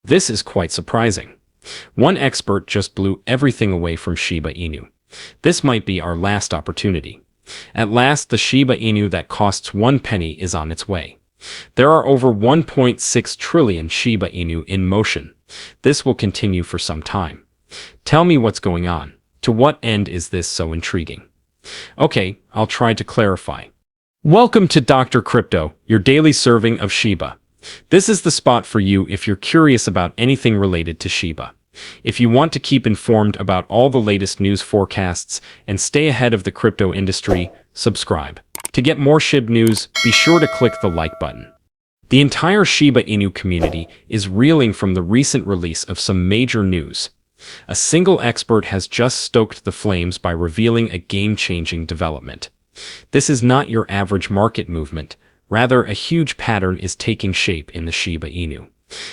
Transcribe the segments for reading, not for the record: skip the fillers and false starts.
This is quite surprising. One expert just blew everything away from Shiba Inu. This might be our last opportunity. At last, the Shiba Inu that costs 1 penny is on its way. There are over 1.6 trillion Shiba Inu in motion. This will continue for some time. Tell me what's going on. To what end is this so intriguing? Okay, I'll try to clarify. Welcome to Dr. Crypto, your daily serving of Shiba. This is the spot for you if you're curious about anything related to Shiba. If you want to keep informed about all the latest news forecasts and stay ahead of the crypto industry, subscribe. To get more Shib news, be sure to click the like button. The entire Shiba Inu community is reeling from the recent release of some major news. A single expert has just stoked the flames by revealing a game-changing development. This is not your average market movement. Rather, a huge pattern is taking shape in the Shiba Inu.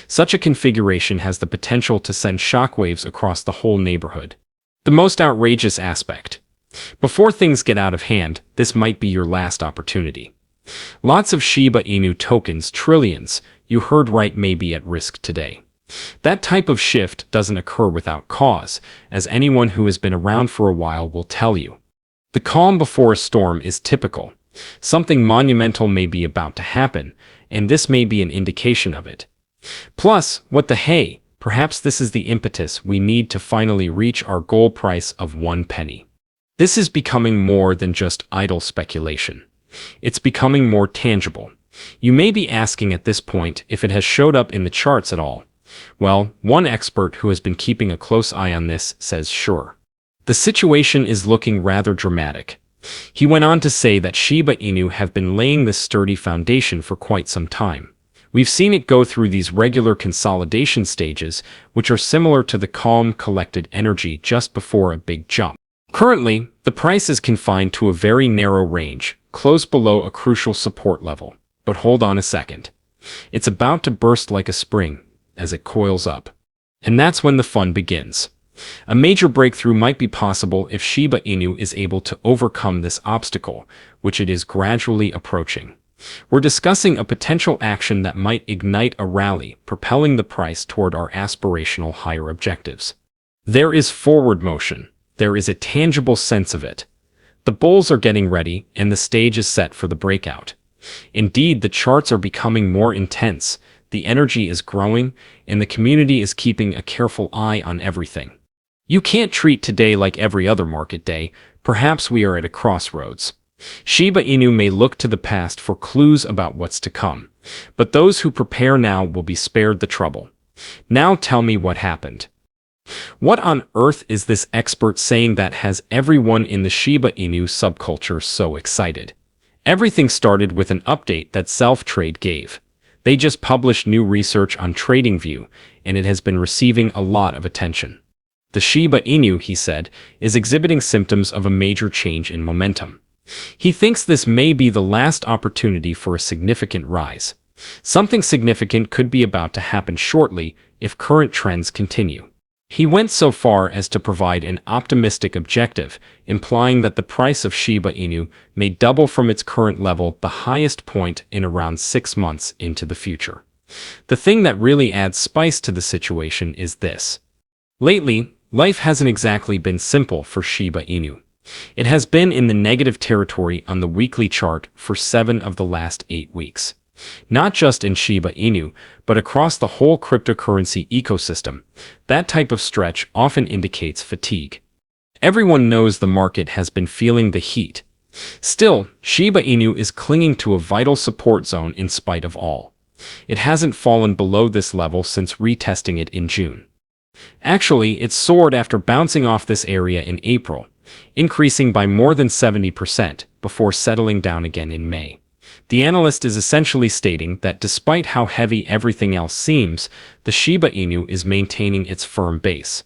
Such a configuration has the potential to send shockwaves across the whole neighborhood. The most outrageous aspect. Before things get out of hand, this might be your last opportunity. Lots of Shiba Inu tokens, trillions, you heard right, may be at risk today. That type of shift doesn't occur without cause, as anyone who has been around for a while will tell you. The calm before a storm is typical. Something monumental may be about to happen, and this may be an indication of it. Plus, what the hey, perhaps this is the impetus we need to finally reach our goal price of 1 penny. This is becoming more than just idle speculation. It's becoming more tangible. You may be asking at this point if it has showed up in the charts at all. Well, one expert who has been keeping a close eye on this says sure. The situation is looking rather dramatic. He went on to say that Shiba Inu have been laying this sturdy foundation for quite some time. We've seen it go through these regular consolidation stages, which are similar to the calm, collected energy just before a big jump. Currently, the price is confined to a very narrow range, close below a crucial support level. But hold on a second. It's about to burst like a spring as it coils up. And that's when the fun begins. A major breakthrough might be possible if Shiba Inu is able to overcome this obstacle, which it is gradually approaching. We're discussing a potential action that might ignite a rally, propelling the price toward our aspirational higher objectives. There is forward motion. There is a tangible sense of it. The bulls are getting ready, and the stage is set for the breakout. Indeed, the charts are becoming more intense, the energy is growing, and the community is keeping a careful eye on everything. You can't treat today like every other market day. Perhaps we are at a crossroads. Shiba Inu may look to the past for clues about what's to come, but those who prepare now will be spared the trouble. Now tell me what happened. What on earth is this expert saying that has everyone in the Shiba Inu subculture so excited? Everything started with an update that Self-Trade gave. They just published new research on TradingView, and it has been receiving a lot of attention. The Shiba Inu, he said, is exhibiting symptoms of a major change in momentum. He thinks this may be the last opportunity for a significant rise. Something significant could be about to happen shortly if current trends continue. He went so far as to provide an optimistic objective, implying that the price of Shiba Inu may double from its current level, the highest point in around 6 months into the future. The thing that really adds spice to the situation is this. Lately, life hasn't exactly been simple for Shiba Inu. It has been in the negative territory on the weekly chart for 7 of the last 8 weeks. Not just in Shiba Inu, but across the whole cryptocurrency ecosystem. That type of stretch often indicates fatigue. Everyone knows the market has been feeling the heat. Still, Shiba Inu is clinging to a vital support zone in spite of all. It hasn't fallen below this level since retesting it in June. Actually, it soared after bouncing off this area in April, increasing by more than 70% before settling down again in May. The analyst is essentially stating that despite how heavy everything else seems, the Shiba Inu is maintaining its firm base.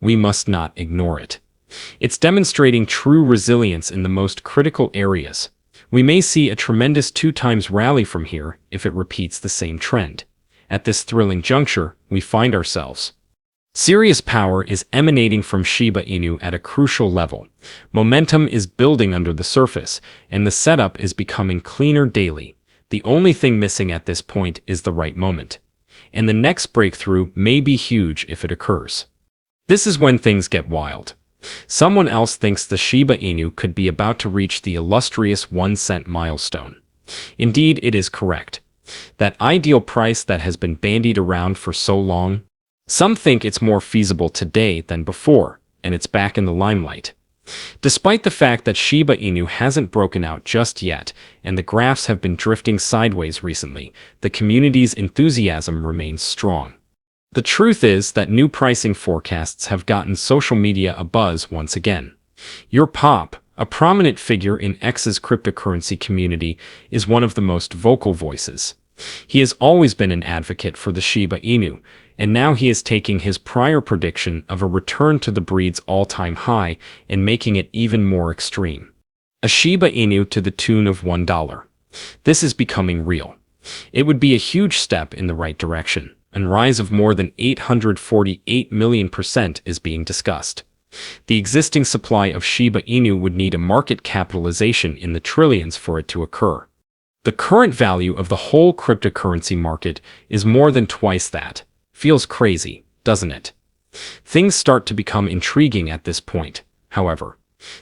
We must not ignore it. It's demonstrating true resilience in the most critical areas. We may see a tremendous 2x rally from here if it repeats the same trend. At this thrilling juncture, we find ourselves. Serious power is emanating from Shiba Inu at a crucial level. Momentum is building under the surface, and the setup is becoming cleaner daily. The only thing missing at this point is the right moment. and the next breakthrough may be huge if it occurs. This is when things get wild. Someone else thinks the Shiba Inu could be about to reach the illustrious 1 cent milestone. Indeed, it is correct. That ideal price that has been bandied around for so long. Some think it's more feasible today than before, and it's back in the limelight. Despite the fact that Shiba Inu hasn't broken out just yet, and the graphs have been drifting sideways recently, the community's enthusiasm remains strong. The truth is that new pricing forecasts have gotten social media abuzz once again. Your Pop, a prominent figure in X's cryptocurrency community, is one of the most vocal voices. He has always been an advocate for the Shiba Inu, and now he is taking his prior prediction of a return to the breed's all-time high and making it even more extreme. A Shiba Inu to the tune of $1. This is becoming real. It would be a huge step in the right direction. A rise of more than 848 million% is being discussed. The existing supply of Shiba Inu would need a market capitalization in the trillions for it to occur. The current value of the whole cryptocurrency market is more than twice that. Feels crazy, doesn't it? Things start to become intriguing at this point, however.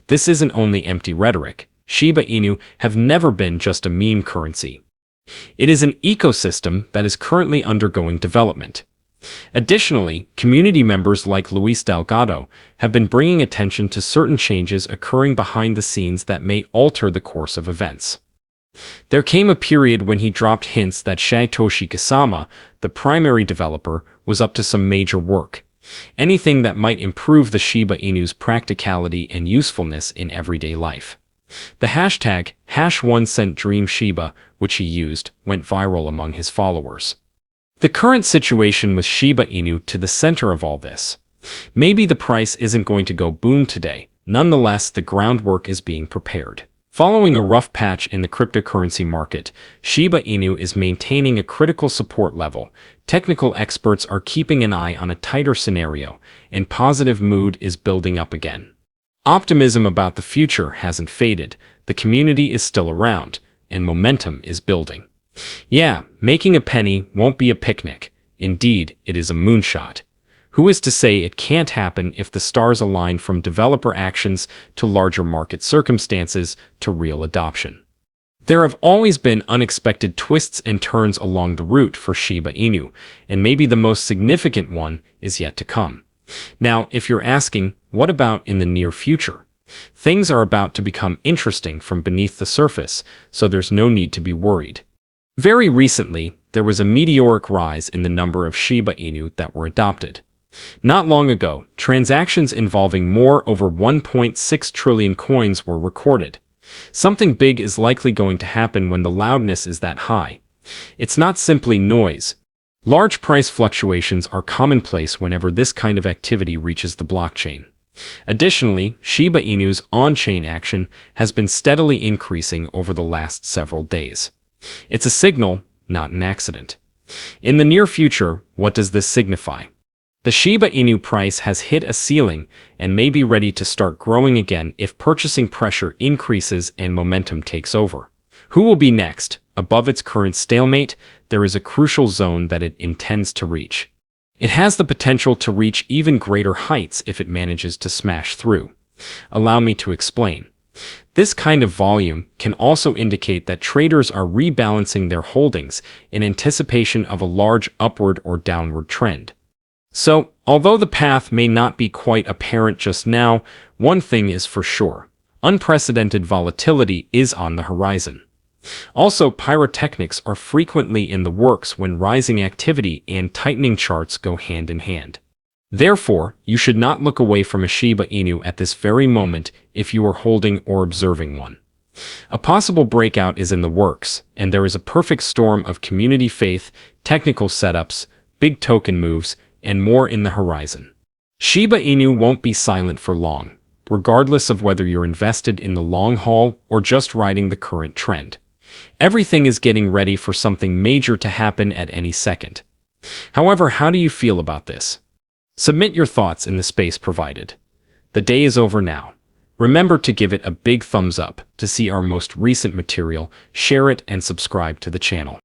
This isn't only empty rhetoric. Shiba Inu have never been just a meme currency. It is an ecosystem that is currently undergoing development. Additionally, community members like Luis Delgado have been bringing attention to certain changes occurring behind the scenes that may alter the course of events. There came a period when he dropped hints that Satoshi Kasama, the primary developer, was up to some major work. Anything that might improve the Shiba Inu's practicality and usefulness in everyday life. The hashtag #1CentDreamShiba, which he used, went viral among his followers. The current situation with Shiba Inu to the center of all this. Maybe the price isn't going to go boom today. Nonetheless, the groundwork is being prepared. Following a rough patch in the cryptocurrency market, Shiba Inu is maintaining a critical support level. Technical experts are keeping an eye on a tighter scenario, and positive mood is building up again. Optimism about the future hasn't faded, the community is still around, and momentum is building. Yeah, making a penny won't be a picnic. Indeed, it is a moonshot. Who is to say it can't happen if the stars align, from developer actions to larger market circumstances to real adoption? There have always been unexpected twists and turns along the route for Shiba Inu, and maybe the most significant one is yet to come. Now, if you're asking, what about in the near future? Things are about to become interesting from beneath the surface, so there's no need to be worried. Very recently, there was a meteoric rise in the number of Shiba Inu that were adopted. Not long ago, transactions involving more over 1.6 trillion coins were recorded. Something big is likely going to happen when the loudness is that high. It's not simply noise. Large price fluctuations are commonplace whenever this kind of activity reaches the blockchain. Additionally, Shiba Inu's on-chain action has been steadily increasing over the last several days. It's a signal, not an accident. In the near future, what does this signify? The Shiba Inu price has hit a ceiling and may be ready to start growing again if purchasing pressure increases and momentum takes over. Who will be next? Above its current stalemate, there is a crucial zone that it intends to reach. It has the potential to reach even greater heights if it manages to smash through. Allow me to explain. This kind of volume can also indicate that traders are rebalancing their holdings in anticipation of a large upward or downward trend. So, although the path may not be quite apparent just now, one thing is for sure. Unprecedented volatility is on the horizon. Also, pyrotechnics are frequently in the works when rising activity and tightening charts go hand in hand. Therefore, you should not look away from a Shiba Inu at this very moment if you are holding or observing one. A possible breakout is in the works, and there is a perfect storm of community faith, technical setups, big token moves, and more in the horizon. Shiba Inu won't be silent for long, regardless of whether you're invested in the long haul or just riding the current trend. Everything is getting ready for something major to happen at any second. However, how do you feel about this? Submit your thoughts in the space provided. The day is over now. Remember to give it a big thumbs up to see our most recent material, share it, and subscribe to the channel.